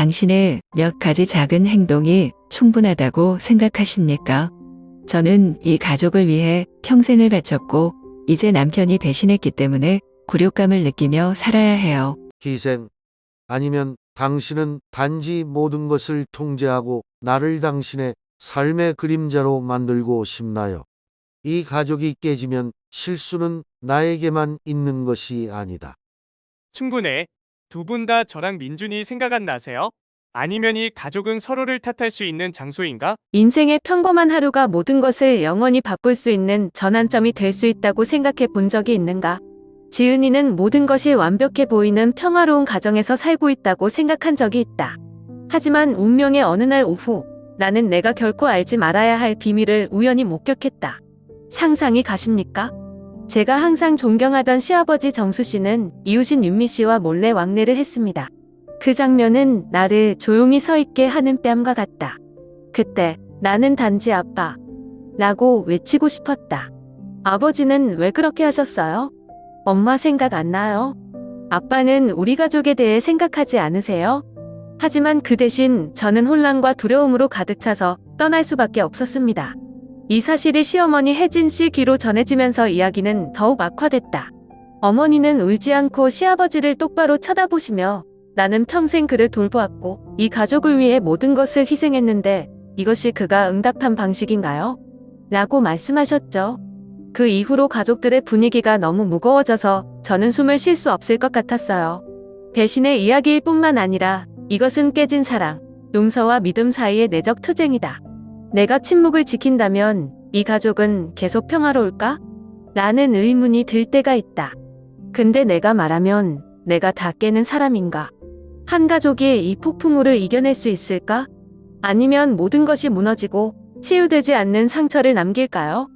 당신의 몇 가지 작은 행동이 충분하다고 생각하십니까? 저는 이 가족을 위해 평생을 바쳤고 이제 남편이 배신했기 때문에 굴욕감을 느끼며 살아야 해요. 희생, 아니면 당신은 단지 모든 것을 통제하고 나를 당신의 삶의 그림자로 만들고 싶나요? 이 가족이 깨지면 실수는 나에게만 있는 것이 아니다. 충분해. 두 분 다 저랑 민준이 생각 안 나세요? 아니면 이 가족은 서로를 탓할 수 있는 장소인가? 인생의 평범한 하루가 모든 것을 영원히 바꿀 수 있는 전환점이 될 수 있다고 생각해 본 적이 있는가? 지은이는 모든 것이 완벽해 보이는 평화로운 가정에서 살고 있다고 생각한 적이 있다. 하지만 운명의 어느 날 오후, 나는 내가 결코 알지 말아야 할 비밀을 우연히 목격했다. 상상이 가십니까? 제가 항상 존경하던 시아버지 정수 씨는 이웃인 윤미 씨와 몰래 왕래를 했습니다. 그 장면은 나를 조용히 서 있게 하는 뺨과 같다. 그때 나는 단지 아빠 라고 외치고 싶었다. 아버지는 왜 그렇게 하셨어요? 엄마 생각 안 나요? 아빠는 우리 가족에 대해 생각하지 않으세요? 하지만 그 대신 저는 혼란과 두려움으로 가득 차서 떠날 수밖에 없었습니다. 이 사실이 시어머니 혜진 씨 귀로 전해지면서 이야기는 더욱 악화됐다. 어머니는 울지 않고 시아버지를 똑바로 쳐다보시며 나는 평생 그를 돌보았고 이 가족을 위해 모든 것을 희생했는데 이것이 그가 응답한 방식인가요? 라고 말씀하셨죠. 그 이후로 가족들의 분위기가 너무 무거워져서 저는 숨을 쉴 수 없을 것 같았어요. 배신의 이야기일 뿐만 아니라 이것은 깨진 사랑, 용서와 믿음 사이의 내적 투쟁이다. 내가 침묵을 지킨다면 이 가족은 계속 평화로울까? 라는 의문이 들 때가 있다. 근데 내가 말하면 내가 다 깨는 사람인가? 한 가족이 이 폭풍우를 이겨낼 수 있을까? 아니면 모든 것이 무너지고 치유되지 않는 상처를 남길까요?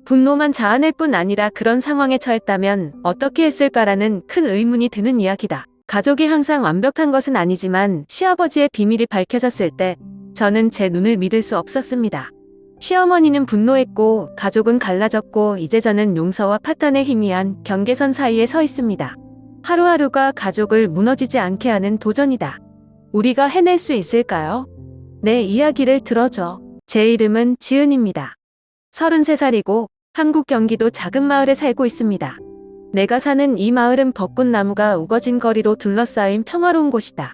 분노만 자아낼 뿐 아니라 그런 상황에 처했다면 어떻게 했을까라는 큰 의문이 드는 이야기다. 가족이 항상 완벽한 것은 아니지만 시아버지의 비밀이 밝혀졌을 때 저는 제 눈을 믿을 수 없었습니다. 시어머니는 분노했고 가족은 갈라졌고 이제 저는 용서와 파탄의 희미한 경계선 사이에 서 있습니다. 하루하루가 가족을 무너지지 않게 하는 도전이다. 우리가 해낼 수 있을까요? 내 이야기를 들어줘. 제 이름은 지은입니다. 33살이고 한국 경기도 작은 마을에 살고 있습니다. 내가 사는 이 마을은 벚꽃나무가 우거진 거리로 둘러싸인 평화로운 곳이다.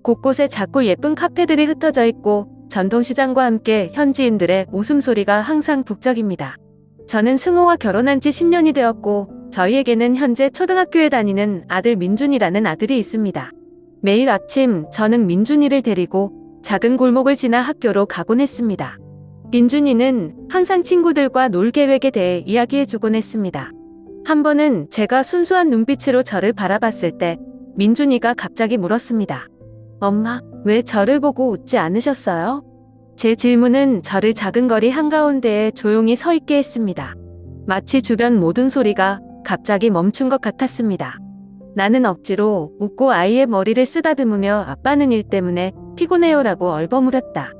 곳곳에 작고 예쁜 카페들이 흩어져 있고 전통시장과 함께 현지인들의 웃음소리가 항상 북적입니다. 저는 승호와 결혼한 지 10년이 되었고 저희에게는 현재 초등학교에 다니는 아들 민준이라는 아들이 있습니다. 매일 아침 저는 민준이를 데리고 작은 골목을 지나 학교로 가곤 했습니다. 민준이는 항상 친구들과 놀 계획에 대해 이야기해주곤 했습니다. 한 번은 제가 순수한 눈빛으로 저를 바라봤을 때 민준이가 갑자기 물었습니다. 엄마, 왜 저를 보고 웃지 않으셨어요? 제 질문은 저를 작은 거리 한가운데에 조용히 서 있게 했습니다. 마치 주변 모든 소리가 갑자기 멈춘 것 같았습니다. 나는 억지로 웃고 아이의 머리를 쓰다듬으며 아빠는 일 때문에 피곤해요라고 얼버무렸다.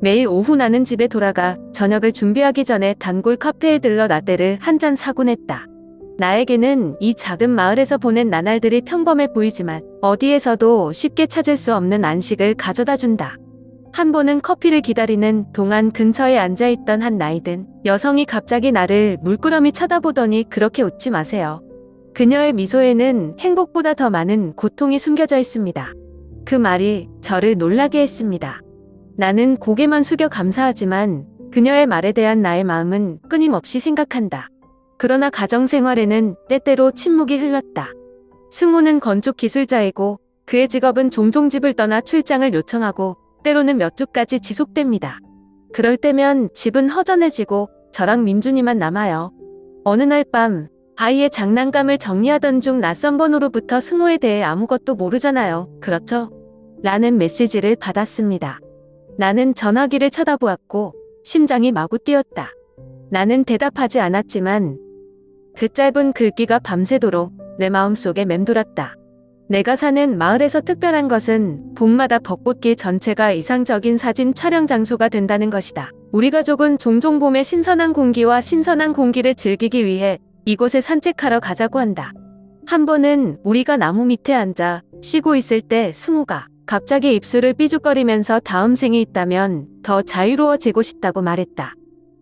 매일 오후 나는 집에 돌아가 저녁을 준비하기 전에 단골 카페에 들러 라떼를 한 잔 사곤 했다. 나에게는 이 작은 마을에서 보낸 나날들이 평범해 보이지만 어디에서도 쉽게 찾을 수 없는 안식을 가져다 준다. 한 번은 커피를 기다리는 동안 근처에 앉아있던 한 나이든 여성이 갑자기 나를 물끄러미 쳐다보더니 그렇게 웃지 마세요. 그녀의 미소에는 행복보다 더 많은 고통이 숨겨져 있습니다. 그 말이 저를 놀라게 했습니다. 나는 고개만 숙여 감사하지만 그녀의 말에 대한 나의 마음은 끊임없이 생각한다. 그러나 가정생활에는 때때로 침묵이 흘렀다. 승우는 건축 기술자이고 그의 직업은 종종 집을 떠나 출장을 요청하고 때로는 몇 주까지 지속됩니다. 그럴 때면 집은 허전해지고 저랑 민준이만 남아요. 어느 날 밤 아이의 장난감을 정리하던 중 낯선 번호로부터 승우에 대해 아무것도 모르잖아요. 그렇죠? 라는 메시지를 받았습니다. 나는 전화기를 쳐다보았고 심장이 마구 뛰었다. 나는 대답하지 않았지만 그 짧은 글귀가 밤새도록 내 마음속에 맴돌았다. 내가 사는 마을에서 특별한 것은 봄마다 벚꽃길 전체가 이상적인 사진 촬영 장소가 된다는 것이다. 우리 가족은 종종 봄의 신선한 공기와 신선한 공기를 즐기기 위해 이곳에 산책하러 가자고 한다. 한 번은 우리가 나무 밑에 앉아 쉬고 있을 때 승우가 갑자기 입술을 삐죽거리면서 다음 생이 있다면 더 자유로워지고 싶다고 말했다.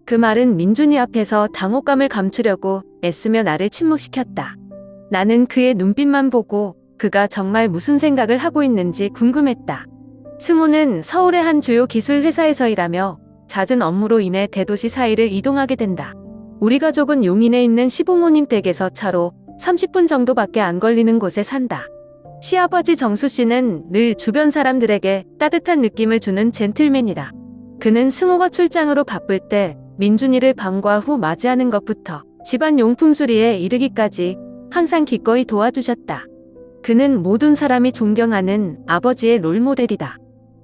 그 말은 민준이 앞에서 당혹감을 감추려고 애쓰며 나를 침묵시켰다. 나는 그의 눈빛만 보고 그가 정말 무슨 생각을 하고 있는지 궁금했다. 승우는 서울의 한 주요 기술 회사에서 일하며 잦은 업무로 인해 대도시 사이를 이동하게 된다. 우리 가족은 용인에 있는 시부모님 댁에서 차로 30분 정도밖에 안 걸리는 곳에 산다. 시아버지 정수 씨는 늘 주변 사람들에게 따뜻한 느낌을 주는 젠틀맨이다. 그는 승우가 출장으로 바쁠 때 민준이를 방과 후 맞이하는 것부터 집안 용품 수리에 이르기까지 항상 기꺼이 도와주셨다. 그는 모든 사람이 존경하는 아버지의 롤모델이다.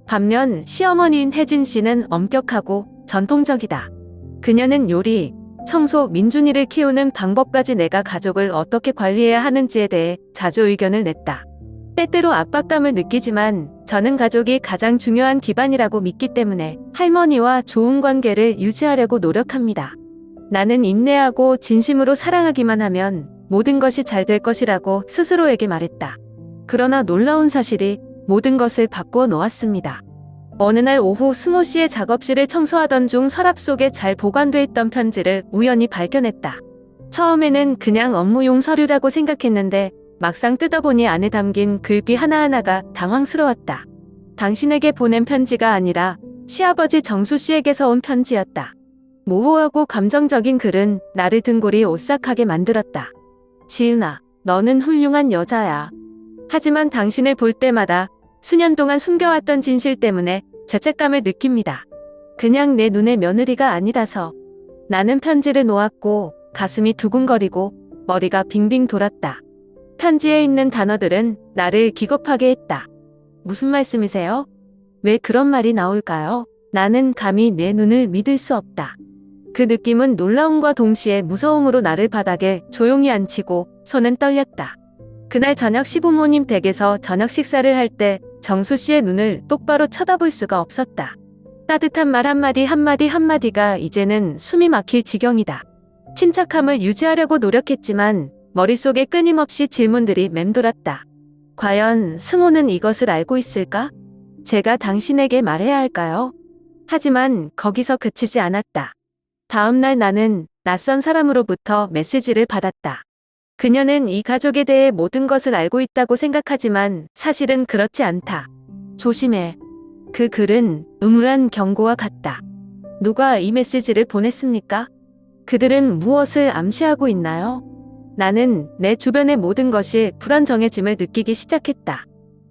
반면 시어머니인 혜진 씨는 엄격하고 전통적이다. 그녀는 요리, 청소, 민준이를 키우는 방법까지 내가 가족을 어떻게 관리해야 하는지에 대해 자주 의견을 냈다. 때때로 압박감을 느끼지만 저는 가족이 가장 중요한 기반이라고 믿기 때문에 할머니와 좋은 관계를 유지하려고 노력합니다. 나는 인내하고 진심으로 사랑하기만 하면 모든 것이 잘 될 것이라고 스스로에게 말했다. 그러나 놀라운 사실이 모든 것을 바꾸어 놓았습니다. 어느 날 오후 승우 씨의 작업실을 청소하던 중 서랍 속에 잘 보관돼 있던 편지를 우연히 발견했다. 처음에는 그냥 업무용 서류라고 생각했는데 막상 뜯어보니 안에 담긴 글귀 하나하나가 당황스러웠다. 당신에게 보낸 편지가 아니라 시아버지 정수 씨에게서 온 편지였다. 모호하고 감정적인 글은 나를 등골이 오싹하게 만들었다. 지은아, 너는 훌륭한 여자야. 하지만 당신을 볼 때마다 수년 동안 숨겨왔던 진실 때문에 죄책감을 느낍니다. 그냥 내 눈의 며느리가 아니라서. 나는 편지를 놓았고 가슴이 두근거리고 머리가 빙빙 돌았다. 편지에 있는 단어들은 나를 기겁하게 했다. 무슨 말씀이세요? 왜 그런 말이 나올까요? 나는 감히 내 눈을 믿을 수 없다. 그 느낌은 놀라움과 동시에 무서움으로 나를 바닥에 조용히 앉히고 손은 떨렸다. 그날 저녁 시부모님 댁에서 저녁 식사를 할 때 정수 씨의 눈을 똑바로 쳐다볼 수가 없었다. 따뜻한 말 한마디 한마디가 이제는 숨이 막힐 지경이다. 침착함을 유지하려고 노력했지만 머릿속에 끊임없이 질문들이 맴돌았다. 과연 승호는 이것을 알고 있을까? 제가 당신에게 말해야 할까요? 하지만 거기서 그치지 않았다. 다음 날 나는 낯선 사람으로부터 메시지를 받았다. 그녀는 이 가족에 대해 모든 것을 알고 있다고 생각하지만 사실은 그렇지 않다. 조심해. 그 글은 음울한 경고와 같다. 누가 이 메시지를 보냈습니까? 그들은 무엇을 암시하고 있나요? 나는 내 주변의 모든 것이 불안정해짐을 느끼기 시작했다.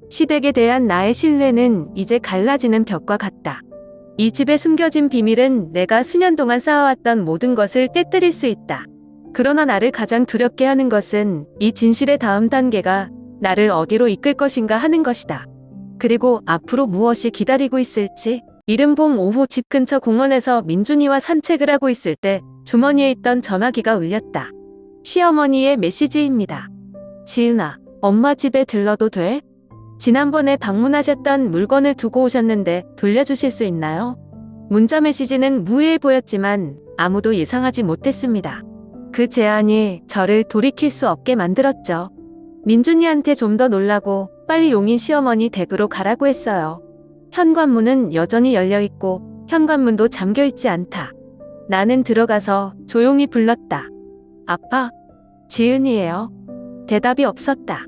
시댁에 대한 나의 신뢰는 이제 갈라지는 벽과 같다. 이 집에 숨겨진 비밀은 내가 수년 동안 쌓아왔던 모든 것을 깨뜨릴 수 있다. 그러나 나를 가장 두렵게 하는 것은 이 진실의 다음 단계가 나를 어디로 이끌 것인가 하는 것이다. 그리고 앞으로 무엇이 기다리고 있을지. 이른 봄 오후 집 근처 공원에서 민준이와 산책을 하고 있을 때 주머니에 있던 전화기가 울렸다. 시어머니의 메시지입니다. 지은아, 엄마 집에 들러도 돼? 지난번에 방문하셨던 물건을 두고 오셨는데 돌려주실 수 있나요? 문자 메시지는 무해해 보였지만 아무도 예상하지 못했습니다. 그 제안이 저를 돌이킬 수 없게 만들었죠. 민준이한테 좀 더 놀라고 빨리 용인 시어머니 댁으로 가라고 했어요. 현관문은 여전히 열려있고 현관문도 잠겨있지 않다. 나는 들어가서 조용히 불렀다. 아빠, 지은이에요. 대답이 없었다.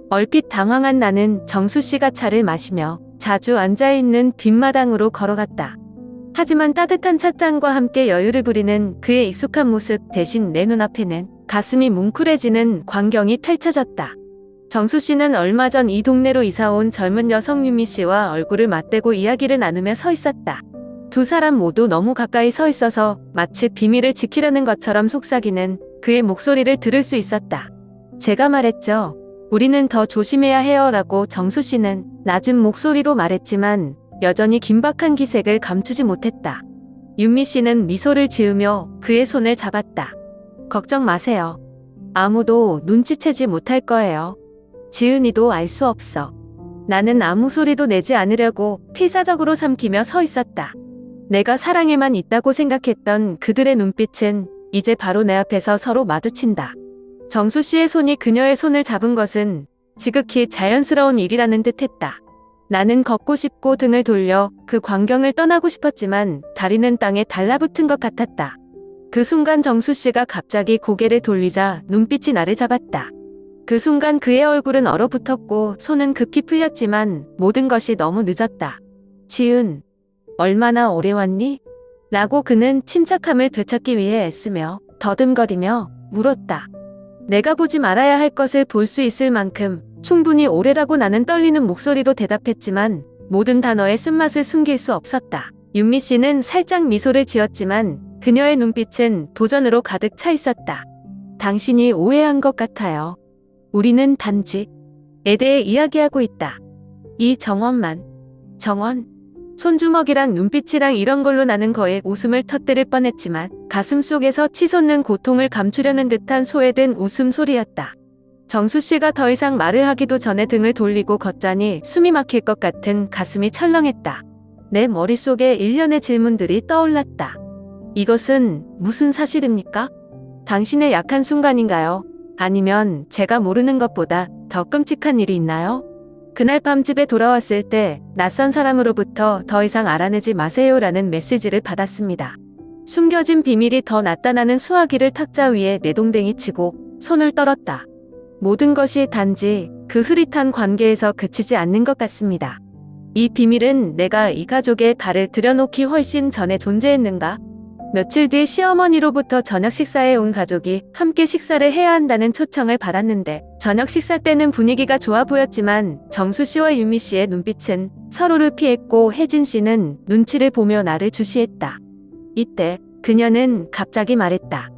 얼핏 당황한 나는 정수 씨가 차를 마시며 자주 앉아있는 뒷마당으로 걸어갔다. 하지만 따뜻한 찻잔과 함께 여유를 부리는 그의 익숙한 모습 대신 내 눈앞에는 가슴이 뭉클해지는 광경이 펼쳐졌다. 정수 씨는 얼마 전 이 동네로 이사온 젊은 여성 유미 씨와 얼굴을 맞대고 이야기를 나누며 서 있었다. 두 사람 모두 너무 가까이 서 있어서 마치 비밀을 지키려는 것처럼 속삭이는 그의 목소리를 들을 수 있었다. 제가 말했죠. 우리는 더 조심해야 해요 라고 정수 씨는 낮은 목소리로 말했지만 여전히 긴박한 기색을 감추지 못했다. 윤미 씨는 미소를 지으며 그의 손을 잡았다. 걱정 마세요. 아무도 눈치채지 못할 거예요. 지은이도 알 수 없어. 나는 아무 소리도 내지 않으려고 필사적으로 삼키며 서 있었다. 내가 사랑에만 있다고 생각했던 그들의 눈빛은 이제 바로 내 앞에서 서로 마주친다. 정수 씨의 손이 그녀의 손을 잡은 것은 지극히 자연스러운 일이라는 듯했다. 나는 걷고 싶고 등을 돌려 그 광경을 떠나고 싶었지만 다리는 땅에 달라붙은 것 같았다. 그 순간 정수 씨가 갑자기 고개를 돌리자 눈빛이 나를 잡았다. 그 순간 그의 얼굴은 얼어붙었고 손은 급히 풀렸지만 모든 것이 너무 늦었다. 지은, 얼마나 오래 왔니? 라고 그는 침착함을 되찾기 위해 애쓰며 더듬거리며 물었다. 내가 보지 말아야 할 것을 볼 수 있을 만큼 충분히 오래라고 나는 떨리는 목소리로 대답했지만 모든 단어의 쓴맛을 숨길 수 없었다. 윤미 씨는 살짝 미소를 지었지만 그녀의 눈빛은 도전으로 가득 차 있었다. 당신이 오해한 것 같아요. 우리는 단지에 대해 이야기하고 있다. 이 정원만. 정원? 손주먹이랑 눈빛이랑 이런 걸로 나는 거에 웃음을 터뜨릴 뻔했지만 가슴 속에서 치솟는 고통을 감추려는 듯한 소외된 웃음소리였다. 정수 씨가 더 이상 말을 하기도 전에 등을 돌리고 걷자니 숨이 막힐 것 같은 가슴이 철렁했다. 내 머릿속에 일련의 질문들이 떠올랐다. 이것은 무슨 사실입니까? 당신의 약한 순간인가요? 아니면 제가 모르는 것보다 더 끔찍한 일이 있나요? 그날 밤 집에 돌아왔을 때 낯선 사람으로부터 더 이상 알아내지 마세요라는 메시지를 받았습니다. 숨겨진 비밀이 더 나타나는 수화기를 탁자 위에 내동댕이 치고 손을 떨었다. 모든 것이 단지 그 흐릿한 관계에서 그치지 않는 것 같습니다. 이 비밀은 내가 이 가족의 발을 들여놓기 훨씬 전에 존재했는가? 며칠 뒤 시어머니로부터 저녁 식사에 온 가족이 함께 식사를 해야 한다는 초청을 받았는데 저녁 식사 때는 분위기가 좋아 보였지만 정수 씨와 윤미 씨의 눈빛은 서로를 피했고 혜진 씨는 눈치를 보며 나를 주시했다. 이때 그녀는 갑자기 말했다.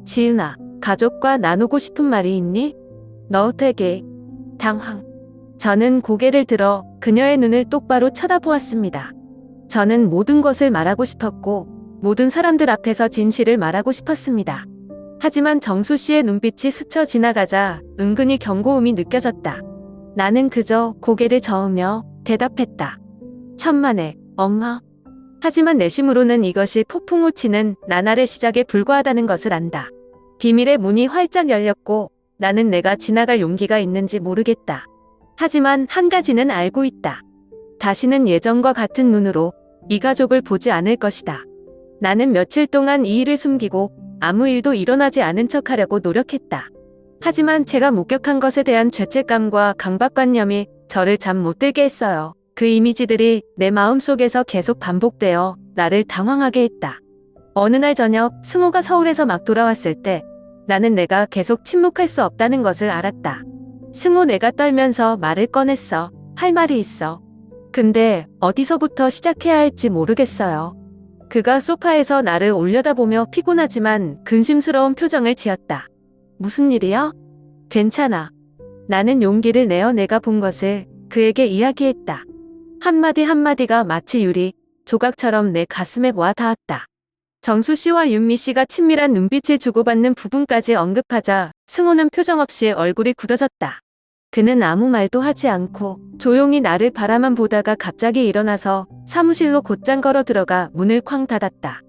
지은아, 가족과 나누고 싶은 말이 있니? 너 되게 당황. 저는 고개를 들어 그녀의 눈을 똑바로 쳐다보았습니다. 저는 모든 것을 말하고 싶었고 모든 사람들 앞에서 진실을 말하고 싶었습니다. 하지만 정수 씨의 눈빛이 스쳐 지나가자 은근히 경고음이 느껴졌다. 나는 그저 고개를 저으며 대답했다. 천만에, 엄마. 하지만 내심으로는 이것이 폭풍우 치는 나날의 시작에 불과하다는 것을 안다. 비밀의 문이 활짝 열렸고 나는 내가 지나갈 용기가 있는지 모르겠다. 하지만 한 가지는 알고 있다. 다시는 예전과 같은 눈으로 이 가족을 보지 않을 것이다. 나는 며칠 동안 이 일을 숨기고 아무 일도 일어나지 않은 척하려고 노력했다. 하지만 제가 목격한 것에 대한 죄책감과 강박관념이 저를 잠 못 들게 했어요. 그 이미지들이 내 마음속에서 계속 반복되어 나를 당황하게 했다. 어느 날 저녁 승호가 서울에서 막 돌아왔을 때 나는 내가 계속 침묵할 수 없다는 것을 알았다. 승호, 내가 떨면서 말을 꺼냈어. 할 말이 있어. 근데 어디서부터 시작해야 할지 모르겠어요. 그가 소파에서 나를 올려다보며 피곤하지만 근심스러운 표정을 지었다. 무슨 일이야? 괜찮아. 나는 용기를 내어 내가 본 것을 그에게 이야기했다. 한마디 한마디가 마치 유리 조각처럼 내 가슴에 와 닿았다. 정수 씨와 윤미 씨가 친밀한 눈빛을 주고받는 부분까지 언급하자 승호는 표정 없이 얼굴이 굳어졌다. 그는 아무 말도 하지 않고 조용히 나를 바라만 보다가 갑자기 일어나서 사무실로 곧장 걸어 들어가 문을 쾅 닫았다.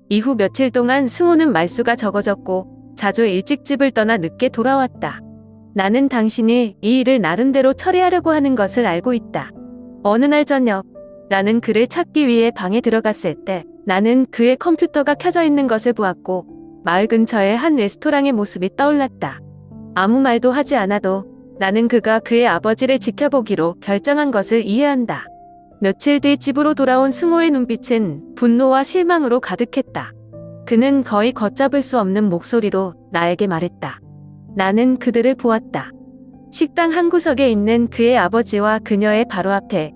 이후 며칠 동안 승호는 말수가 적어졌고 자주 일찍 집을 떠나 늦게 돌아왔다. 나는 당신이 이 일을 나름대로 처리하려고 하는 것을 알고 있다. 어느 날 저녁 나는 그를 찾기 위해 방에 들어갔을 때 나는 그의 컴퓨터가 켜져 있는 것을 보았고 마을 근처의 한 레스토랑의 모습이 떠올랐다. 아무 말도 하지 않아도 나는 그가 그의 아버지를 지켜보기로 결정한 것을 이해한다. 며칠 뒤 집으로 돌아온 승호의 눈빛은 분노와 실망으로 가득했다. 그는 거의 걷잡을 수 없는 목소리로 나에게 말했다. 나는 그들을 보았다. 식당 한 구석에 있는 그의 아버지와 그녀의 바로 앞에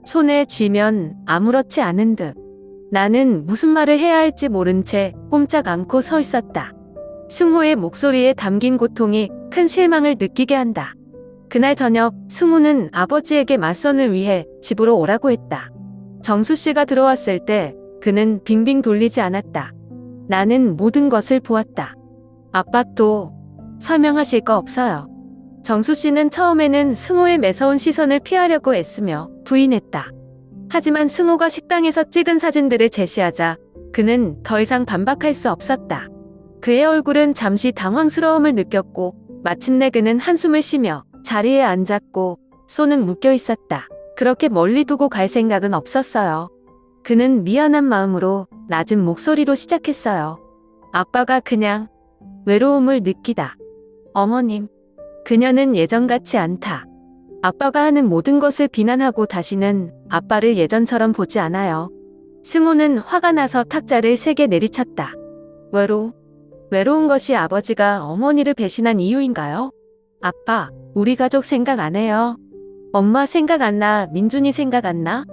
손에 쥐면 아무렇지 않은 듯. 나는 무슨 말을 해야 할지 모른 채 꼼짝 않고 서 있었다. 승호의 목소리에 담긴 고통이 큰 실망을 느끼게 한다. 그날 저녁 승호는 아버지에게 맞선을 위해 집으로 오라고 했다. 정수 씨가 들어왔을 때 그는 빙빙 돌리지 않았다. 나는 모든 것을 보았다. 아빠 또 설명하실 거 없어요. 정수 씨는 처음에는 승호의 매서운 시선을 피하려고 애쓰며 부인했다. 하지만 승호가 식당에서 찍은 사진들을 제시하자 그는 더 이상 반박할 수 없었다. 그의 얼굴은 잠시 당황스러움을 느꼈고 마침내 그는 한숨을 쉬며 자리에 앉았고 손은 묶여 있었다. 그렇게 멀리 두고 갈 생각은 없었어요. 그는 미안한 마음으로 낮은 목소리로 시작했어요. 아빠가 그냥 외로움을 느끼다. 어머님, 그녀는 예전 같지 않다. 아빠가 하는 모든 것을 비난하고 다시는 아빠를 예전처럼 보지 않아요. 승호는 화가 나서 탁자를 3개 내리쳤다. 외로운 것이 아버지가 어머니를 배신한 이유인가요? 아빠, 우리 가족 생각 안 해요. 엄마 생각 안 나, 민준이 생각 안 나?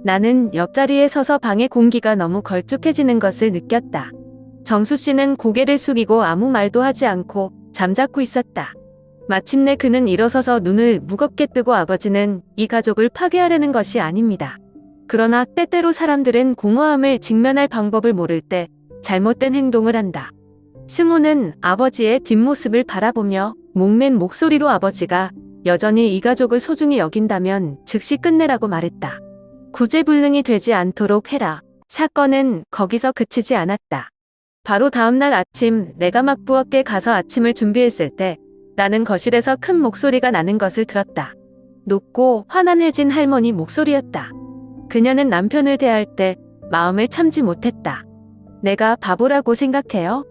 나는 옆자리에 서서 방의 공기가 너무 걸쭉해지는 것을 느꼈다. 정수 씨는 고개를 숙이고 아무 말도 하지 않고 잠자코 있었다. 마침내 그는 일어서서 눈을 무겁게 뜨고 아버지는 이 가족을 파괴하려는 것이 아닙니다. 그러나 때때로 사람들은 공허함을 직면할 방법을 모를 때 잘못된 행동을 한다. 승호는 아버지의 뒷모습을 바라보며 목맨 목소리로 아버지가 여전히 이 가족을 소중히 여긴다면 즉시 끝내라고 말했다. 구제불능이 되지 않도록 해라. 사건은 거기서 그치지 않았다. 바로 다음날 아침 내가 막 부엌에 가서 아침을 준비했을 때 나는 거실에서 큰 목소리가 나는 것을 들었다. 높고 화난 혜진 할머니 목소리였다. 그녀는 남편을 대할 때 마음을 참지 못했다. 내가 바보라고 생각해요?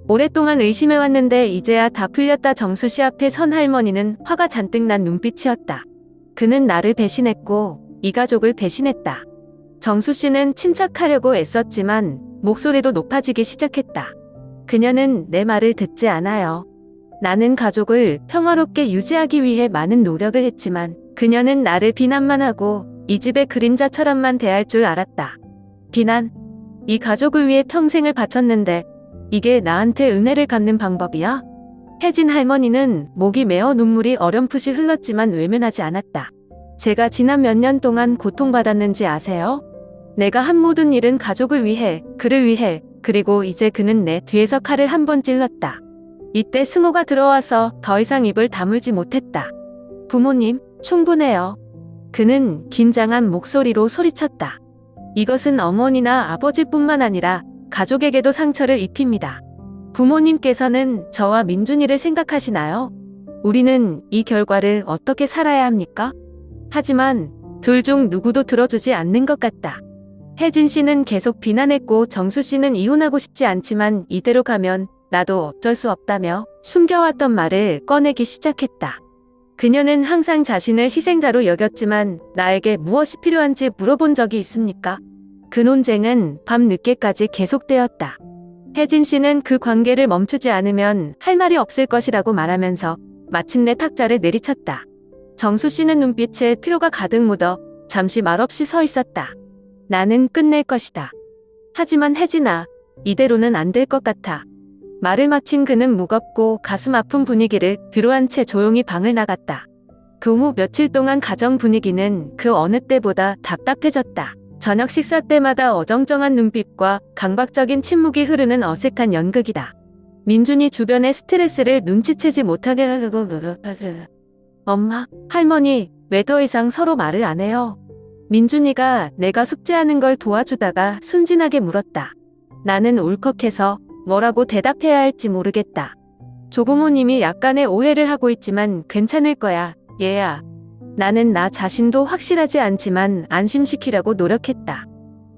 오랫동안 의심해왔는데 이제야 다 풀렸다. 정수 씨 앞에 선 할머니는 화가 잔뜩 난 눈빛이었다. 그는 나를 배신했고 이 가족을 배신했다. 정수 씨는 침착하려고 애썼지만 목소리도 높아지기 시작했다. 그녀는 내 말을 듣지 않아요. 나는 가족을 평화롭게 유지하기 위해 많은 노력을 했지만 그녀는 나를 비난만 하고 이 집의 그림자처럼만 대할 줄 알았다. 비난? 이 가족을 위해 평생을 바쳤는데 이게 나한테 은혜를 갚는 방법이야? 혜진 할머니는 목이 메어 눈물이 어렴풋이 흘렀지만 외면하지 않았다. 제가 지난 몇 년 동안 고통받았는지 아세요? 내가 한 모든 일은 가족을 위해, 그를 위해, 그리고 이제 그는 내 뒤에서 칼을 한 번 찔렀다. 이때 승호가 들어와서 더 이상 입을 다물지 못했다. 부모님, 충분해요. 그는 긴장한 목소리로 소리쳤다. 이것은 어머니나 아버지뿐만 아니라 가족에게도 상처를 입힙니다. 부모님께서는 저와 민준이를 생각하시나요? 우리는 이 결과를 어떻게 살아야 합니까? 하지만 둘 중 누구도 들어주지 않는 것 같다. 혜진 씨는 계속 비난했고 정수 씨는 이혼하고 싶지 않지만 이대로 가면 나도 어쩔 수 없다며 숨겨왔던 말을 꺼내기 시작했다. 그녀는 항상 자신을 희생자로 여겼지만 나에게 무엇이 필요한지 물어본 적이 있습니까? 그 논쟁은 밤 늦게까지 계속되었다. 혜진 씨는 그 관계를 멈추지 않으면 할 말이 없을 것이라고 말하면서 마침내 탁자를 내리쳤다. 정수 씨는 눈빛에 피로가 가득 묻어 잠시 말없이 서 있었다. 나는 끝낼 것이다. 하지만 혜진아, 이대로는 안 될 것 같아. 말을 마친 그는 무겁고 가슴 아픈 분위기를 뒤로한 채 조용히 방을 나갔다. 그 후 며칠 동안 가정 분위기는 그 어느 때보다 답답해졌다. 저녁 식사 때마다 어정쩡한 눈빛과 강박적인 침묵이 흐르는 어색한 연극이다. 민준이 주변의 스트레스를 눈치채지 못하게 하고 엄마, 할머니, 왜 더 이상 서로 말을 안 해요? 민준이가 내가 숙제하는 걸 도와주다가 순진하게 물었다. 나는 울컥해서 뭐라고 대답해야 할지 모르겠다. 조부모님이 약간의 오해를 하고 있지만 괜찮을 거야, 얘야. 나는 나 자신도 확실하지 않지만 안심시키려고 노력했다.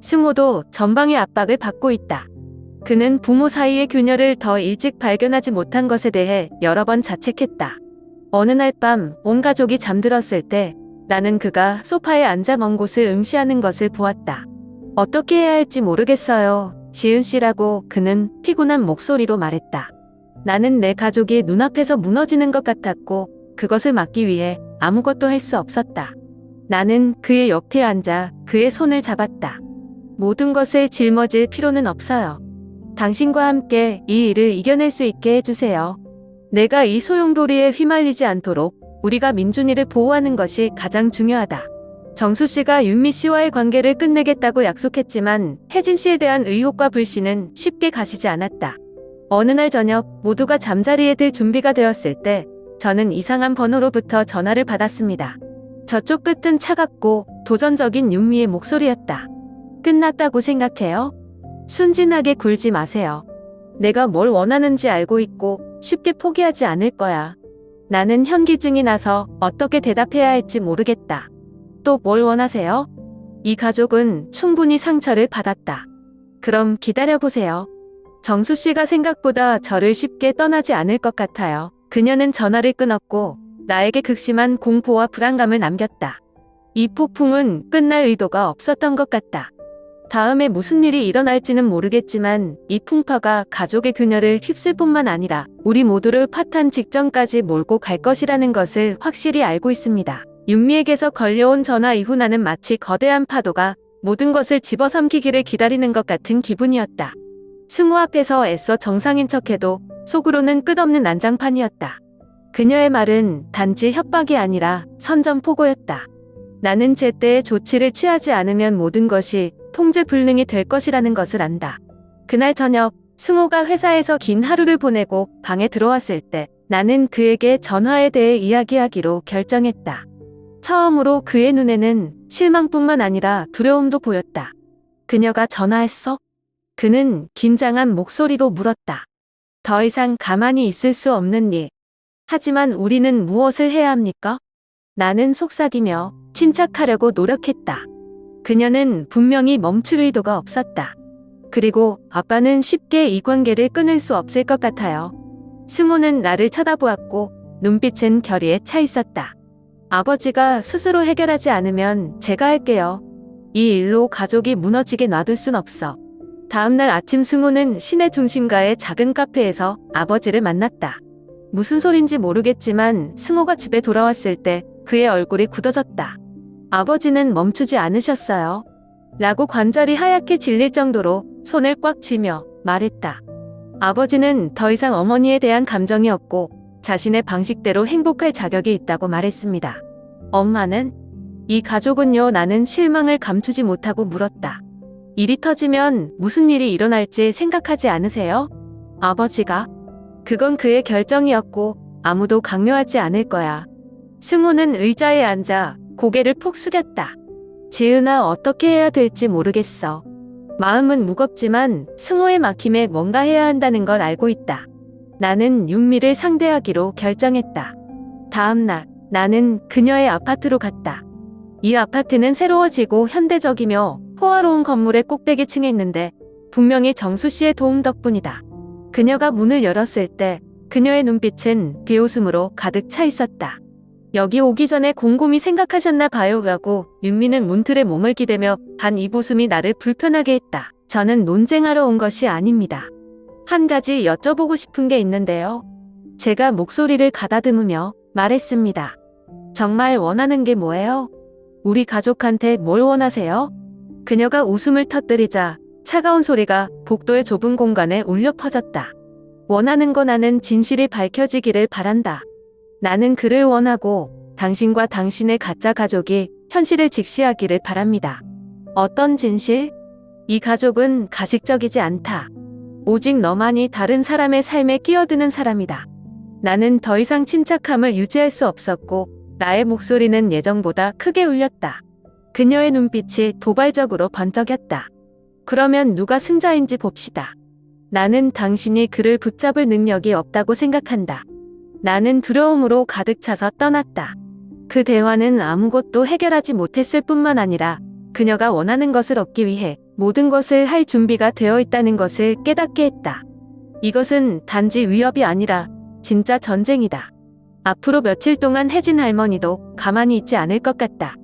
승호도 전방의 압박을 받고 있다. 그는 부모 사이의 균열을 더 일찍 발견하지 못한 것에 대해 여러 번 자책했다. 어느 날 밤 온 가족이 잠들었을 때 나는 그가 소파에 앉아 먼 곳을 응시하는 것을 보았다. 어떻게 해야 할지 모르겠어요. 지은 씨라고 그는 피곤한 목소리로 말했다. 나는 내 가족이 눈앞에서 무너지는 것 같았고 그것을 막기 위해 아무것도 할 수 없었다. 나는 그의 옆에 앉아 그의 손을 잡았다. 모든 것을 짊어질 필요는 없어요. 당신과 함께 이 일을 이겨낼 수 있게 해주세요. 내가 이 소용돌이에 휘말리지 않도록 우리가 민준이를 보호하는 것이 가장 중요하다. 정수 씨가 윤미 씨와의 관계를 끝내겠다고 약속했지만 혜진 씨에 대한 의혹과 불신은 쉽게 가시지 않았다. 어느 날 저녁 모두가 잠자리에 들 준비가 되었을 때 저는 이상한 번호로부터 전화를 받았습니다. 저쪽 끝은 차갑고 도전적인 윤미의 목소리였다. 끝났다고 생각해요? 순진하게 굴지 마세요. 내가 뭘 원하는지 알고 있고 쉽게 포기하지 않을 거야. 나는 현기증이 나서 어떻게 대답해야 할지 모르겠다. 또 뭘 원하세요? 이 가족은 충분히 상처를 받았다. 그럼 기다려보세요. 정수 씨가 생각보다 저를 쉽게 떠나지 않을 것 같아요. 그녀는 전화를 끊었고 나에게 극심한 공포와 불안감을 남겼다. 이 폭풍은 끝날 의도가 없었던 것 같다. 다음에 무슨 일이 일어날지는 모르겠지만 이 풍파가 가족의 균열을 휩쓸 뿐만 아니라 우리 모두를 파탄 직전까지 몰고 갈 것이라는 것을 확실히 알고 있습니다. 윤미에게서 걸려온 전화 이후 나는 마치 거대한 파도가 모든 것을 집어삼키기를 기다리는 것 같은 기분이었다. 승우 앞에서 애써 정상인 척해도 속으로는 끝없는 난장판이었다. 그녀의 말은 단지 협박이 아니라 선전포고였다. 나는 제때의 조치를 취하지 않으면 모든 것이 통제불능이 될 것이라는 것을 안다. 그날 저녁 승우가 회사에서 긴 하루를 보내고 방에 들어왔을 때 나는 그에게 전화에 대해 이야기하기로 결정했다. 처음으로 그의 눈에는 실망뿐만 아니라 두려움도 보였다. 그녀가 전화했어? 그는 긴장한 목소리로 물었다. 더 이상 가만히 있을 수 없는 일. 하지만 우리는 무엇을 해야 합니까? 나는 속삭이며 침착하려고 노력했다. 그녀는 분명히 멈출 의도가 없었다. 그리고 아빠는 쉽게 이 관계를 끊을 수 없을 것 같아요. 승우는 나를 쳐다보았고 눈빛은 결의에 차 있었다. 아버지가 스스로 해결하지 않으면 제가 할게요. 이 일로 가족이 무너지게 놔둘 순 없어. 다음날 아침 승우는 시내 중심가의 작은 카페에서 아버지를 만났다. 무슨 소린지 모르겠지만 승우가 집에 돌아왔을 때 그의 얼굴이 굳어졌다. 아버지는 멈추지 않으셨어요. 라고 관절이 하얗게 질릴 정도로 손을 꽉 쥐며 말했다. 아버지는 더 이상 어머니에 대한 감정이 없고 자신의 방식대로 행복할 자격이 있다고 말했습니다. 엄마는? 이 가족은요? 나는 실망을 감추지 못하고 물었다. 일이 터지면 무슨 일이 일어날지 생각하지 않으세요? 아버지가? 그건 그의 결정이었고 아무도 강요하지 않을 거야. 승우는 의자에 앉아 고개를 푹 숙였다. 지은아, 어떻게 해야 될지 모르겠어. 마음은 무겁지만 승우의 막힘에 뭔가 해야 한다는 걸 알고 있다. 나는 윤미를 상대하기로 결정했다. 다음 날 나는 그녀의 아파트로 갔다. 이 아파트는 새로워지고 현대적이며 호화로운 건물의 꼭대기층에 있는데 분명히 정수 씨의 도움 덕분이다. 그녀가 문을 열었을 때 그녀의 눈빛은 비웃음으로 가득 차 있었다. 여기 오기 전에 곰곰이 생각하셨나 봐요 라고 윤미는 문틀에 몸을 기대며 반 입웃음이 나를 불편하게 했다. 저는 논쟁하러 온 것이 아닙니다. 한 가지 여쭤보고 싶은 게 있는데요. 제가 목소리를 가다듬으며 말했습니다. 정말 원하는 게 뭐예요? 우리 가족한테 뭘 원하세요? 그녀가 웃음을 터뜨리자 차가운 소리가 복도의 좁은 공간에 울려 퍼졌다. 원하는 건 나는 진실이 밝혀지기를 바란다. 나는 그를 원하고 당신과 당신의 가짜 가족이 현실을 직시하기를 바랍니다. 어떤 진실? 이 가족은 가식적이지 않다. 오직 너만이 다른 사람의 삶에 끼어드는 사람이다. 나는 더 이상 침착함을 유지할 수 없었고 나의 목소리는 예정보다 크게 울렸다. 그녀의 눈빛이 도발적으로 번쩍였다. 그러면 누가 승자인지 봅시다. 나는 당신이 그를 붙잡을 능력이 없다고 생각한다. 나는 두려움으로 가득 차서 떠났다. 그 대화는 아무것도 해결하지 못했을 뿐만 아니라 그녀가 원하는 것을 얻기 위해 모든 것을 할 준비가 되어 있다는 것을 깨닫게 했다. 이것은 단지 위협이 아니라 진짜 전쟁이다. 앞으로 며칠 동안 혜진 할머니도 가만히 있지 않을 것 같다.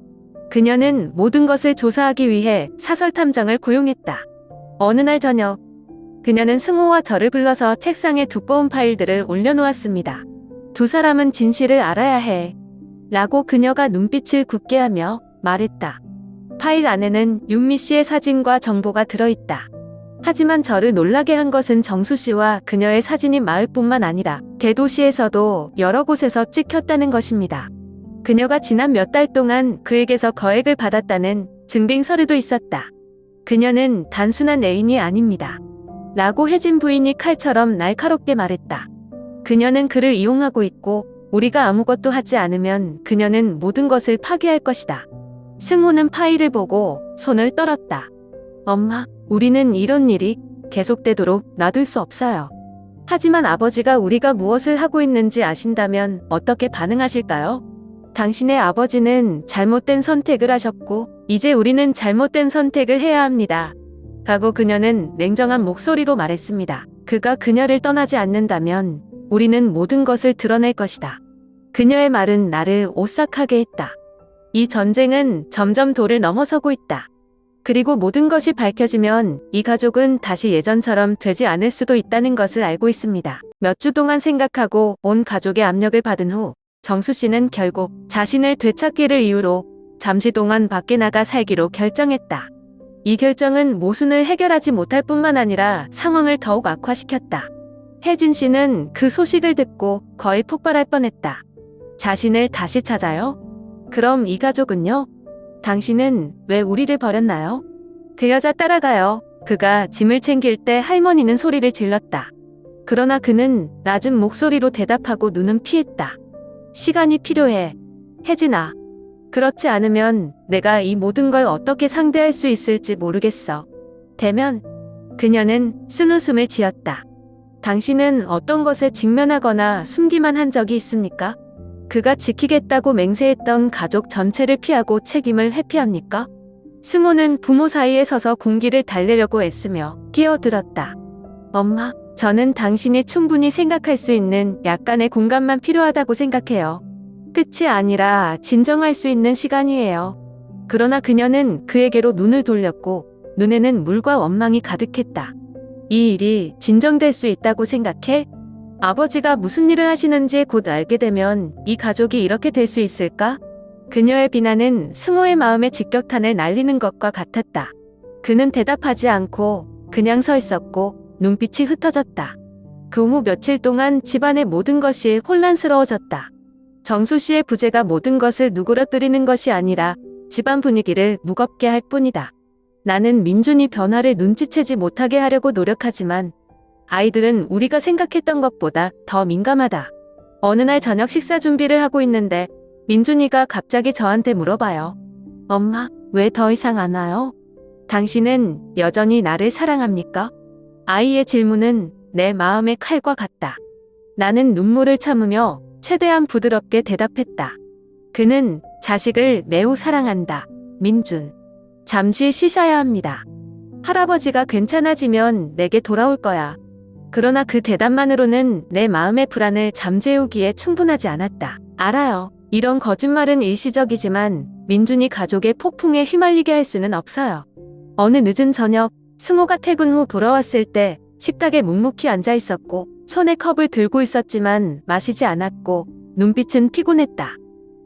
그녀는 모든 것을 조사하기 위해 사설 탐정을 고용했다. 어느 날 저녁, 그녀는 승우와 저를 불러서 책상에 두꺼운 파일들을 올려놓았습니다. 두 사람은 진실을 알아야 해. 라고 그녀가 눈빛을 굳게 하며 말했다. 파일 안에는 윤미 씨의 사진과 정보가 들어있다. 하지만 저를 놀라게 한 것은 정수 씨와 그녀의 사진이 마을뿐만 아니라 대도시에서도 여러 곳에서 찍혔다는 것입니다. 그녀가 지난 몇 달 동안 그에게서 거액을 받았다는 증빙 서류도 있었다. 그녀는 단순한 애인이 아닙니다. 라고 혜진 부인이 칼처럼 날카롭게 말했다. 그녀는 그를 이용하고 있고 우리가 아무것도 하지 않으면 그녀는 모든 것을 파괴할 것이다. 승우는 파일을 보고 손을 떨었다. 엄마, 우리는 이런 일이 계속되도록 놔둘 수 없어요. 하지만 아버지가 우리가 무엇을 하고 있는지 아신다면 어떻게 반응하실까요? 당신의 아버지는 잘못된 선택을 하셨고, 이제 우리는 잘못된 선택을 해야 합니다. 하고 그녀는 냉정한 목소리로 말했습니다. 그가 그녀를 떠나지 않는다면 우리는 모든 것을 드러낼 것이다. 그녀의 말은 나를 오싹하게 했다. 이 전쟁은 점점 도를 넘어서고 있다. 그리고 모든 것이 밝혀지면 이 가족은 다시 예전처럼 되지 않을 수도 있다는 것을 알고 있습니다. 몇 주 동안 생각하고 온 가족의 압력을 받은 후 정수 씨는 결국 자신을 되찾기를 이유로 잠시 동안 밖에 나가 살기로 결정했다. 이 결정은 모순을 해결하지 못할 뿐만 아니라 상황을 더욱 악화시켰다. 혜진 씨는 그 소식을 듣고 거의 폭발할 뻔했다. 자신을 다시 찾아요? 그럼 이 가족은요? 당신은 왜 우리를 버렸나요? 그 여자 따라가요. 그가 짐을 챙길 때 할머니는 소리를 질렀다. 그러나 그는 낮은 목소리로 대답하고 눈은 피했다. 시간이 필요해. 혜진아. 그렇지 않으면 내가 이 모든 걸 어떻게 상대할 수 있을지 모르겠어. 대면 그녀는 쓴웃음을 지었다. 당신은 어떤 것에 직면하거나 숨기만 한 적이 있습니까? 그가 지키겠다고 맹세했던 가족 전체를 피하고 책임을 회피합니까? 승호는 부모 사이에 서서 공기를 달래려고 애쓰며 끼어들었다. 엄마, 저는 당신이 충분히 생각할 수 있는 약간의 공간만 필요하다고 생각해요. 끝이 아니라 진정할 수 있는 시간이에요. 그러나 그녀는 그에게로 눈을 돌렸고 눈에는 물과 원망이 가득했다. 이 일이 진정될 수 있다고 생각해? 아버지가 무슨 일을 하시는지 곧 알게 되면 이 가족이 이렇게 될 수 있을까? 그녀의 비난은 승호의 마음에 직격탄을 날리는 것과 같았다. 그는 대답하지 않고 그냥 서 있었고 눈빛이 흩어졌다. 그 후 며칠 동안 집안의 모든 것이 혼란스러워졌다. 정수 씨의 부재가 모든 것을 누그러뜨리는 것이 아니라 집안 분위기를 무겁게 할 뿐이다. 나는 민준이 변화를 눈치채지 못하게 하려고 노력하지만 아이들은 우리가 생각했던 것보다 더 민감하다. 어느 날 저녁 식사 준비를 하고 있는데 민준이가 갑자기 저한테 물어봐요. 엄마, 왜 더 이상 안 와요? 당신은 여전히 나를 사랑합니까? 아이의 질문은 내 마음의 칼과 같다. 나는 눈물을 참으며 최대한 부드럽게 대답했다. 그는 자식을 매우 사랑한다. 민준. 잠시 쉬셔야 합니다. 할아버지가 괜찮아지면 내게 돌아올 거야. 그러나 그 대답만으로는 내 마음의 불안을 잠재우기에 충분하지 않았다. 알아요. 이런 거짓말은 일시적이지만 민준이 가족의 폭풍에 휘말리게 할 수는 없어요. 어느 늦은 저녁, 승호가 퇴근 후 돌아왔을 때 식탁에 묵묵히 앉아 있었고 손에 컵을 들고 있었지만 마시지 않았고 눈빛은 피곤했다.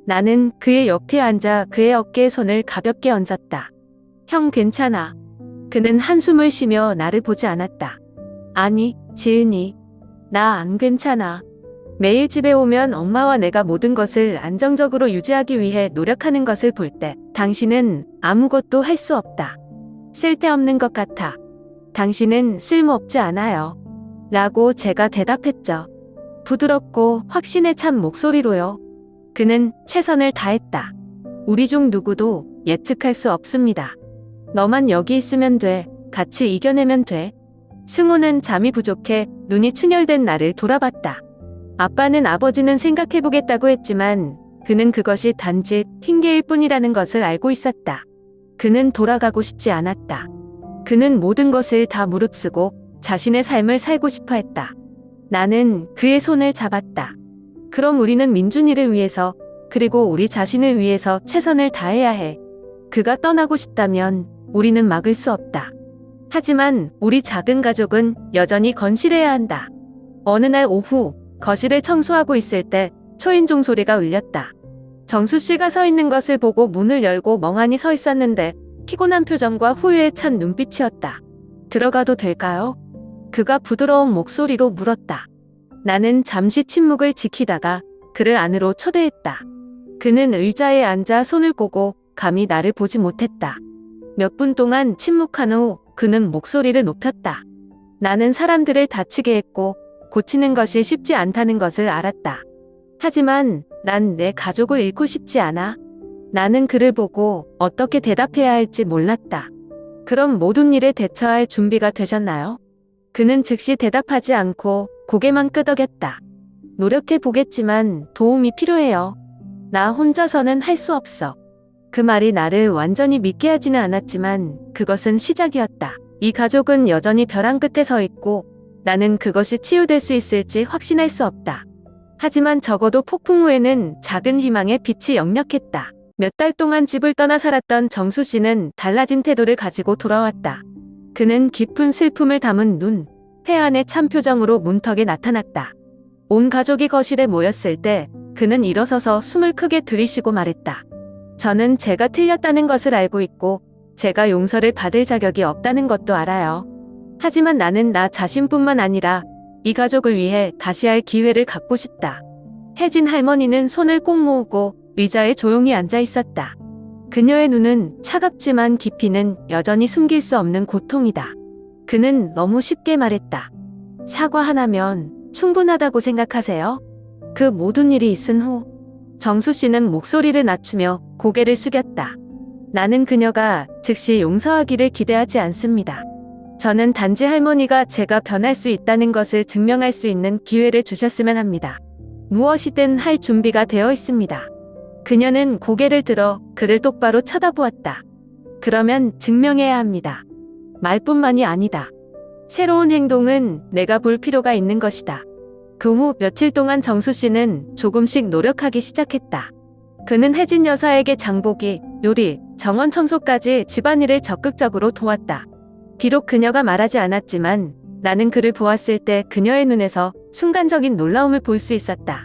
나는 그의 옆에 앉아 그의 어깨에 손을 가볍게 얹었다. 형 괜찮아. 그는 한숨을 쉬며 나를 보지 않았다. 아니, 지은이. 나 안 괜찮아. 매일 집에 오면 엄마와 내가 모든 것을 안정적으로 유지하기 위해 노력하는 것을 볼 때 당신은 아무것도 할 수 없다. 쓸데없는 것 같아. 당신은 쓸모없지 않아요. 라고 제가 대답했죠. 부드럽고 확신에 찬 목소리로요. 그는 최선을 다했다. 우리 중 누구도 예측할 수 없습니다. 너만 여기 있으면 돼. 같이 이겨내면 돼. 승호는 잠이 부족해 눈이 충혈된 나를 돌아봤다. 아빠는 아버지는 생각해보겠다고 했지만 그는 그것이 단지 핑계일 뿐이라는 것을 알고 있었다. 그는 돌아가고 싶지 않았다. 그는 모든 것을 다 무릅쓰고 자신의 삶을 살고 싶어 했다. 나는 그의 손을 잡았다. 그럼 우리는 민준이를 위해서 그리고 우리 자신을 위해서 최선을 다해야 해. 그가 떠나고 싶다면 우리는 막을 수 없다. 하지만 우리 작은 가족은 여전히 건실해야 한다. 어느 날 오후 거실을 청소하고 있을 때 초인종 소리가 울렸다. 정수 씨가 서 있는 것을 보고 문을 열고 멍하니 서 있었는데 피곤한 표정과 후회에 찬 눈빛이었다. 들어가도 될까요? 그가 부드러운 목소리로 물었다. 나는 잠시 침묵을 지키다가 그를 안으로 초대했다. 그는 의자에 앉아 손을 꼬고 감히 나를 보지 못했다. 몇 분 동안 침묵한 후 그는 목소리를 높였다. 나는 사람들을 다치게 했고 고치는 것이 쉽지 않다는 것을 알았다. 하지만 난 내 가족을 잃고 싶지 않아. 나는 그를 보고 어떻게 대답해야 할지 몰랐다. 그럼 모든 일에 대처할 준비가 되셨나요? 그는 즉시 대답하지 않고 고개만 끄덕였다. 노력해 보겠지만 도움이 필요해요. 나 혼자서는 할 수 없어. 그 말이 나를 완전히 믿게 하지는 않았지만 그것은 시작이었다. 이 가족은 여전히 벼랑 끝에 서 있고 나는 그것이 치유될 수 있을지 확신할 수 없다. 하지만 적어도 폭풍 후에는 작은 희망의 빛이 역력했다. 몇 달 동안 집을 떠나 살았던 정수 씨는 달라진 태도를 가지고 돌아왔다. 그는 깊은 슬픔을 담은 눈, 회한의 참 표정으로 문턱에 나타났다. 온 가족이 거실에 모였을 때 그는 일어서서 숨을 크게 들이쉬고 말했다. 저는 제가 틀렸다는 것을 알고 있고 제가 용서를 받을 자격이 없다는 것도 알아요. 하지만 나는 나 자신뿐만 아니라 이 가족을 위해 다시 할 기회를 갖고 싶다. 혜진 할머니는 손을 꼭 모으고 의자에 조용히 앉아 있었다. 그녀의 눈은 차갑지만 깊이는 여전히 숨길 수 없는 고통이다. 그는 너무 쉽게 말했다. 사과 하나면 충분하다고 생각하세요? 그 모든 일이 있은 후 정수 씨는 목소리를 낮추며 고개를 숙였다. 나는 그녀가 즉시 용서하기를 기대하지 않습니다. 저는 단지 할머니가 제가 변할 수 있다는 것을 증명할 수 있는 기회를 주셨으면 합니다. 무엇이든 할 준비가 되어 있습니다. 그녀는 고개를 들어 그를 똑바로 쳐다보았다. 그러면 증명해야 합니다. 말뿐만이 아니다. 새로운 행동은 내가 볼 필요가 있는 것이다. 그 후 며칠 동안 정수 씨는 조금씩 노력하기 시작했다. 그는 혜진 여사에게 장보기, 요리, 정원 청소까지 집안일을 적극적으로 도왔다. 비록 그녀가 말하지 않았지만 나는 그를 보았을 때 그녀의 눈에서 순간적인 놀라움을 볼 수 있었다.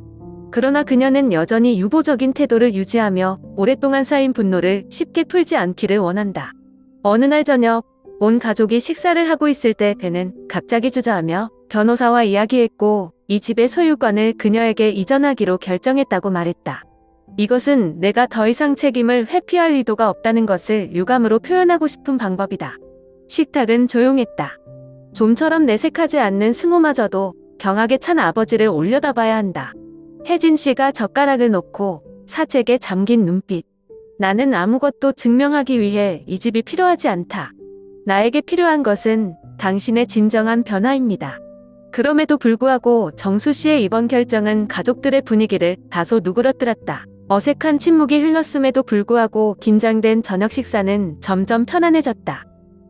그러나 그녀는 여전히 유보적인 태도를 유지하며 오랫동안 쌓인 분노를 쉽게 풀지 않기를 원한다. 어느 날 저녁, 온 가족이 식사를 하고 있을 때 그는 갑자기 주저하며 변호사와 이야기했고 이 집의 소유권을 그녀에게 이전하기로 결정했다고 말했다. 이것은 내가 더 이상 책임을 회피할 의도가 없다는 것을 유감으로 표현하고 싶은 방법이다. 식탁은 조용했다. 좀처럼 내색하지 않는 승호마저도 경악에 찬 아버지를 올려다봐야 한다. 혜진 씨가 젓가락을 놓고 사책에 잠긴 눈빛. 나는 아무것도 증명하기 위해 이 집이 필요하지 않다. 나에게 필요한 것은 당신의 진정한 변화입니다. 그럼에도 불구하고 정수 씨의 이번 결정은 가족들의 분위기를 다소 누그러뜨렸다. 어색한 침묵이 흘렀음에도 불구하고 긴장된 저녁 식사는 점점 편안해졌다.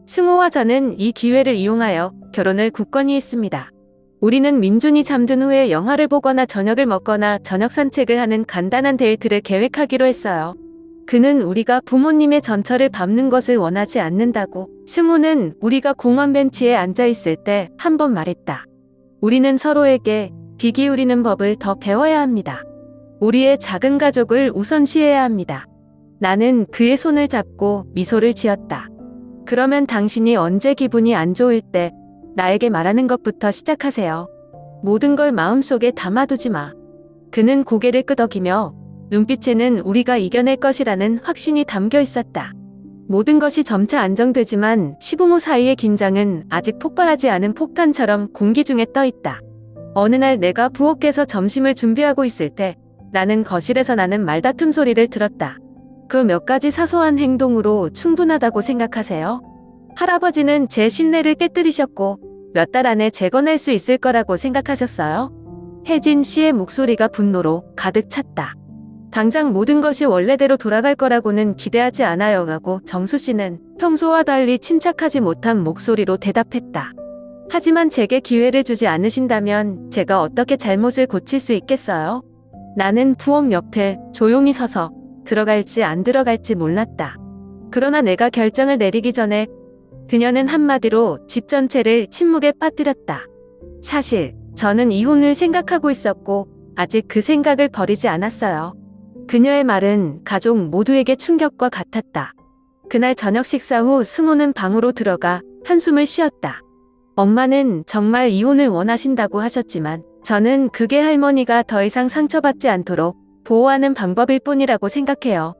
승호와 저는 이 기회를 이용하여 결혼을 굳건히 했습니다. 우리는 민준이 잠든 후에 영화를 보거나 저녁을 먹거나 저녁 산책을 하는 간단한 데이트를 계획하기로 했어요. 그는 우리가 부모님의 전철을 밟는 것을 원하지 않는다고. 승호는 우리가 공원 벤치에 앉아 있을 때 한 번 말했다. 우리는 서로에게 귀 기울이는 법을 더 배워야 합니다. 우리의 작은 가족을 우선시해야 합니다. 나는 그의 손을 잡고 미소를 지었다. 그러면 당신이 언제 기분이 안 좋을 때 나에게 말하는 것부터 시작하세요. 모든 걸 마음속에 담아두지 마. 그는 고개를 끄덕이며 눈빛에는 우리가 이겨낼 것이라는 확신이 담겨 있었다. 모든 것이 점차 안정되지만 시부모 사이의 긴장은 아직 폭발하지 않은 폭탄처럼 공기 중에 떠 있다. 어느 날 내가 부엌에서 점심을 준비하고 있을 때 나는 거실에서 나는 말다툼 소리를 들었다. 그 몇 가지 사소한 행동으로 충분하다고 생각하세요? 할아버지는 제 신뢰를 깨뜨리셨고 몇 달 안에 재건할 수 있을 거라고 생각하셨어요? 혜진 씨의 목소리가 분노로 가득 찼다. 당장 모든 것이 원래대로 돌아갈 거라고는 기대하지 않아요 하고 정수 씨는 평소와 달리 침착하지 못한 목소리로 대답했다. 하지만 제게 기회를 주지 않으신다면 제가 어떻게 잘못을 고칠 수 있겠어요? 나는 부엌 옆에 조용히 서서 들어갈지 안 들어갈지 몰랐다. 그러나 내가 결정을 내리기 전에 그녀는 한마디로 집 전체를 침묵에 빠뜨렸다. 사실 저는 이혼을 생각하고 있었고 아직 그 생각을 버리지 않았어요. 그녀의 말은 가족 모두에게 충격과 같았다. 그날 저녁 식사 후 승호는 방으로 들어가 한숨을 쉬었다. 엄마는 정말 이혼을 원하신다고 하셨지만 저는 그게 할머니가 더 이상 상처받지 않도록 보호하는 방법일 뿐이라고 생각해요.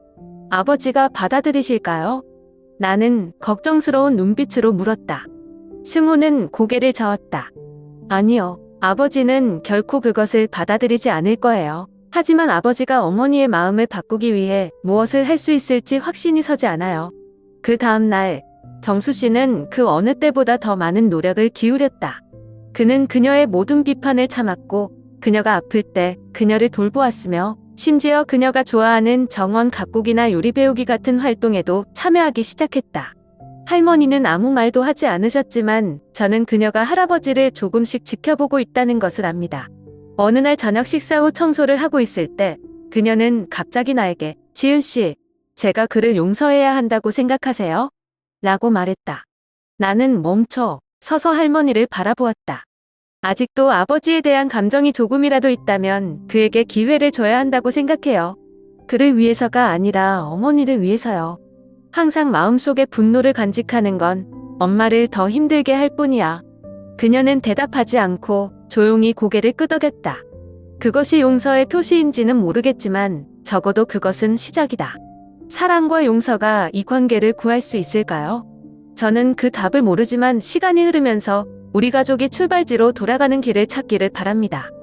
아버지가 받아들이실까요? 나는 걱정스러운 눈빛으로 물었다. 승호는 고개를 저었다. 아니요. 아버지는 결코 그것을 받아들이지 않을 거예요. 하지만 아버지가 어머니의 마음을 바꾸기 위해 무엇을 할 수 있을지 확신이 서지 않아요. 그 다음 날 정수 씨는 그 어느 때보다 더 많은 노력을 기울였다. 그는 그녀의 모든 비판을 참았고 그녀가 아플 때 그녀를 돌보았으며 심지어 그녀가 좋아하는 정원 가꾸기나 요리 배우기 같은 활동에도 참여하기 시작했다. 할머니는 아무 말도 하지 않으셨지만 저는 그녀가 할아버지를 조금씩 지켜보고 있다는 것을 압니다. 어느 날 저녁 식사 후 청소를 하고 있을 때 그녀는 갑자기 나에게 지은 씨, 제가 그를 용서해야 한다고 생각하세요? 라고 말했다. 나는 멈춰 서서 할머니를 바라보았다. 아직도 아버지에 대한 감정이 조금이라도 있다면 그에게 기회를 줘야 한다고 생각해요. 그를 위해서가 아니라 어머니를 위해서요. 항상 마음속에 분노를 간직하는 건 엄마를 더 힘들게 할 뿐이야. 그녀는 대답하지 않고 조용히 고개를 끄덕였다. 그것이 용서의 표시인지는 모르겠지만 적어도 그것은 시작이다. 사랑과 용서가 이 관계를 구할 수 있을까요? 저는 그 답을 모르지만 시간이 흐르면서 우리 가족이 출발지로 돌아가는 길을 찾기를 바랍니다.